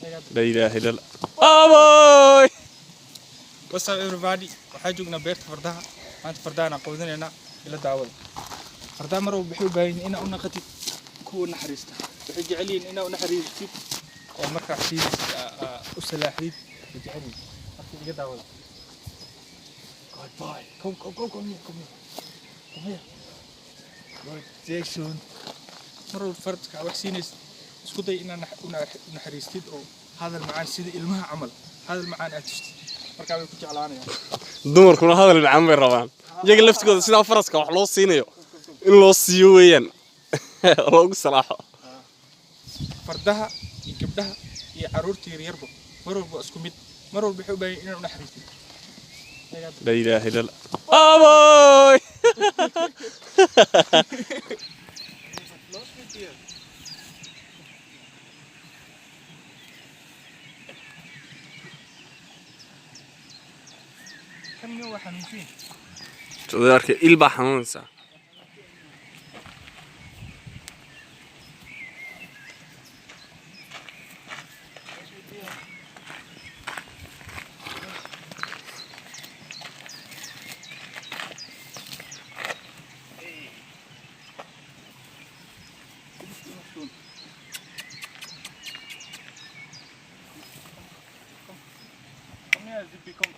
La ilaaha illa Aboy! What's up everybody? Waxaan joognaa beerta fardaha. Maanta fardaha aan qoodinaynaa ila daawada. Fardaha mar walba waxay u baahan yihiin inaa u naqatid kuwa naxariista. Waxay jecel yihiin inaa u naxariistid oo markaa u salaaxdid waxay jecel yihiin. Marka iga daawada. Good boy. Come here. Good Jackson. Mar walba fardka wax siinaysid isku day inaa u naxariistid oo hadal macaan sida ilmaha camal hadal macaan aad tustid. markaa way ku jeclaanayaan dumarkuna hadal macaan bay rabaan iyaga laftigooda sida faraska wax loo siinayo in loo siiyo weeyaan loogu salaaxo fardaha iyo gabdhaha iyo caruurta yaryarba mar walba isku mid mar walba waxay u baahan inaan u naxariisto la ilaaha illa Aboy! كم يوم حنوفين تقدر إلبا حنونسا Come here, Zippy, come.